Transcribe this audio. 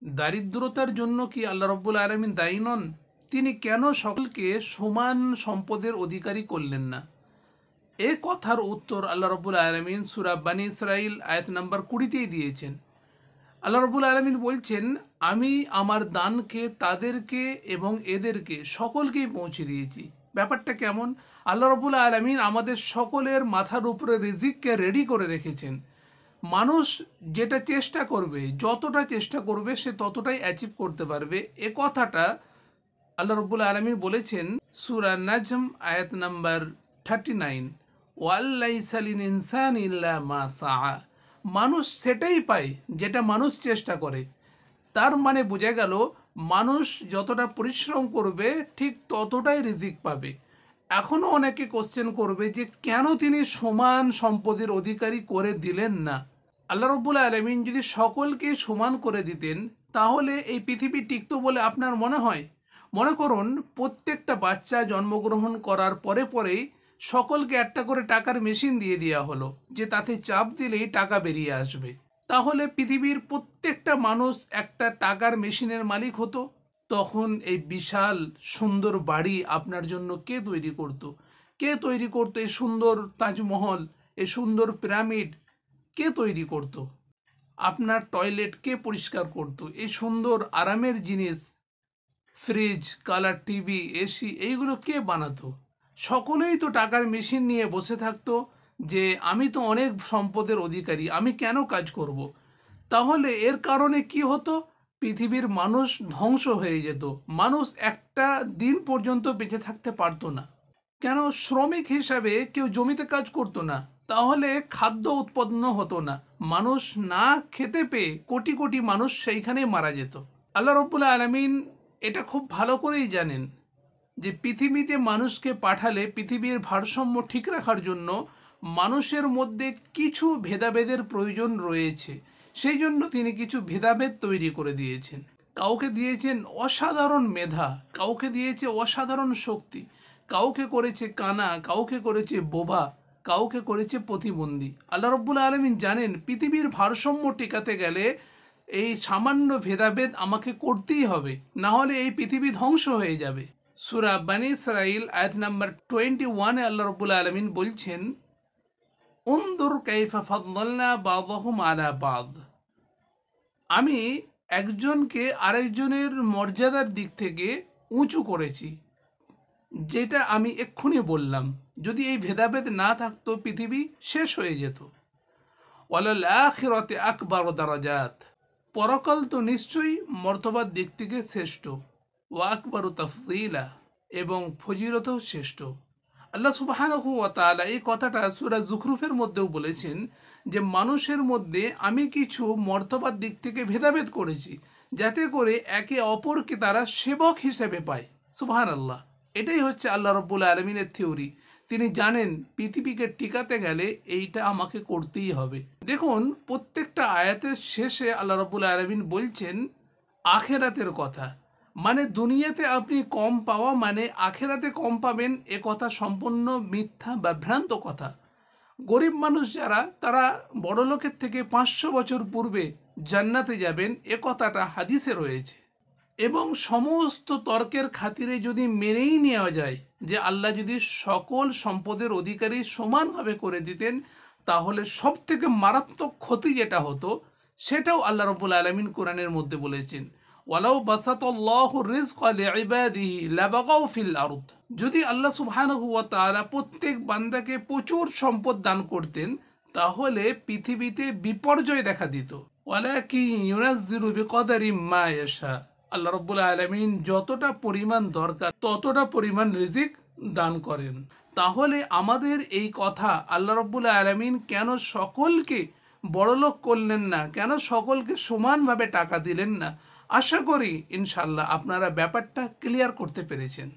দারিদ্রতার জন্য কি আল্লাহ রাব্বুল আলামিন দায়ী নন? তিনি কেন সকলকে সমান সম্পদের অধিকারী করলেন না? এ কথার উত্তর আল্লাহ রাব্বুল আলামিন সূরা বনী ইসরাঈল আয়াত নাম্বার 20-তেই দিয়েছেন। আল্লাহ রাব্বুল আলামিন বলছেন, আমি আমার দানকে তাদেরকে এবং এদেরকে সকলকেই পৌঁছে দিয়েছি। ব্যাপারটা কেমন? আল্লাহ রাব্বুল আলামিন আমাদের সকলের মাথার উপরে রিজিককে রেডি করে রেখেছেন। মানুষ যেটা চেষ্টা করবে, যতটা চেষ্টা করবে সে ততটাই অ্যাচিভ করতে পারবে। এ কথাটা আল্লাহ রব্বুল আলামিন বলেছেন সূরা নাজম আয়াত নাম্বার 39, ওয়াল্লাইসা লিল ইনসানি ইল্লা মা সাআ। মানুষ সেটাই পায় যেটা মানুষ চেষ্টা করে। তার মানে বোঝা গেল মানুষ যতটা পরিশ্রম করবে ঠিক ততটাই রিজিক পাবে। এখনও অনেকে কোশ্চেন করবে যে কেন তিনি সমান সম্পদের অধিকারী করে দিলেন না। আল্লাহ রব্বুল আলামিন যদি সকলকে সমান করে দিতেন তাহলে এই পৃথিবী টিকতো বলে আপনার মনে হয়? মনে করুন প্রত্যেকটা বাচ্চা জন্মগ্রহণ করার পরে পরেই সকলকে একটা করে টাকার মেশিন দিয়ে দেওয়া হলো যে তাতে চাপ দিলেই টাকা বেরিয়ে আসবে। তাহলে পৃথিবীর প্রত্যেকটা মানুষ একটা টাকার মেশিনের মালিক হতো। তখন এই বিশাল সুন্দর বাড়ি আপনার জন্য কে তৈরি করত? কে তৈরি করতো এই সুন্দর তাজমহল, এই সুন্দর পিরামিড? কে তৈরি করত? আপনার টয়লেট কে পরিষ্কার করত? এই সুন্দর আরামের জিনিস, ফ্রিজ, কালার টিভি, এসি, এইগুলো কে বানাতো? সকলেই তো টাকার মেশিন নিয়ে বসে থাকতো যে আমি তো অনেক সম্পদের অধিকারী, আমি কেন কাজ করব। তাহলে এর কারণে কি হতো? পৃথিবীর মানুষ ধ্বংস হয়ে যেত। মানুষ একটা দিন পর্যন্ত বেঁচে থাকতে পারতো না। কেন? শ্রমিক হিসাবে কেউ জমিতে কাজ করতো না, তাহলে খাদ্য উৎপন্ন হতো না। মানুষ না খেতে পেয়ে কোটি কোটি মানুষ সেইখানেই মারা যেত। আল্লাহ রব্বুল আলামিন এটা খুব ভালো করেই জানেন যে পৃথিবীতে মানুষকে পাঠালে পৃথিবীর ভারসাম্য ঠিক রাখার জন্য মানুষের মধ্যে কিছু ভেদাভেদের প্রয়োজন রয়েছে। সেই জন্য তিনি কিছু ভেদাভেদ তৈরি করে দিয়েছেন। কাউকে দিয়েছেন অসাধারণ মেধা, কাউকে দিয়েছে অসাধারণ শক্তি, কাউকে করেছে কানা, কাউকে করেছে বোবা, কাউকে করেছে প্রতিবন্ধী। আল্লাহ রব্বুল আলামিন জানেন পৃথিবীর ভারসাম্য টিকাতে গেলে এই সামান্য ভেদাভেদ আমাকে করতেই হবে, না হলে এই পৃথিবী ধ্বংস হয়ে যাবে। সূরা বনী ইসরাঈল আয়াত নাম্বার 21-এ আল্লাহ রব্বুল আলামিন বলছেন, উনদুর কাইফা ফাদ্দালনা বাযহুম আলা বাদ। আমি একজনকে আরেকজনের মর্যাদার দিক থেকে উঁচু করেছি, যেটা আমি এক্ষুনি বললাম। যদি এই ভেদাভেদ না থাকতো পৃথিবী শেষ হয়ে যেত। ওয়ালাল আখিরাতে আকবার দারাজাত, পরকাল তো নিশ্চয়ই মর্তবার দিক থেকে শ্রেষ্ঠ। ওয়া আকবারু তাফদীলা, এবং ফজিলতেও শ্রেষ্ঠ। আল্লাহ সুবহানাহু ওয়া তাআলা এই কথাটা সূরা যুখরুফের মধ্যেও বলেছেন যে মানুষের মধ্যে আমি কিছু মর্তবার দিক থেকে ভেদাভেদ করেছি যাতে করে একে অপরকে তারা সেবক হিসেবে পায়। সুবহানাল্লাহ। এটাই হচ্ছে আল্লাহ রাব্বুল আলামিনের থিওরি। তিনি জানেন পৃথিবীকে টিকাতে গেলে এইটা আমাকে করতেই হবে। দেখুন প্রত্যেকটা আয়াতের শেষে আল্লাহ রাব্বুল আলামিন বলছেন আখেরাতের কথা। মানে দুনিয়াতে আপনি কম পাওয়া মানে আখেরাতে কম পাবেন, এ কথা সম্পূর্ণ মিথ্যা বা ভ্রান্ত কথা। গরিব মানুষ যারা, তারা বড়লোকের থেকে 500 বছর পূর্বে জান্নাতে যাবেন, এ কথাটা হাদিসে রয়েছে। এবং সমস্ত তর্কের খাতিরে যদি মেনেই নেওয়া যায় যে আল্লাহ যদি সকল সম্পদের অধিকারী সমানভাবে করে দিতেন, তাহলে সব থেকে মারাত্মক ক্ষতি যেটা হতো সেটাও আল্লাহ রাব্বুল আলামিন কোরআনের মধ্যে বলেছেন, ওয়ালাউ বাসাতাল্লাহু রিজকা লিইবাদিহি লাবাগাউ ফিল আরদ। যদি আল্লাহ সুবহানাহু ওয়া তাআলা প্রত্যেক বান্দাকে প্রচুর সম্পদ দান করতেন তাহলে পৃথিবীতে বিপর্যয় দেখা দিত। ওয়ালাকিন ইউনাজ্জিলু বিকদারি মা ইয়াশা। আল্লাহ রাব্বুল আলামিন যতটা পরিমাণ দরকার ততটা পরিমাণ রিজিক দান করেন। তাহলে আমাদের এই কথা আল্লাহ রাব্বুল আলামিন কেন সকলকে বড়লোক করলেন না, কেন সকলকে সমানভাবে টাকা দিলেন না? আশা করি ইনশাআল্লাহ আপনারা ব্যাপারটা ক্লিয়ার করতে পেরেছেন।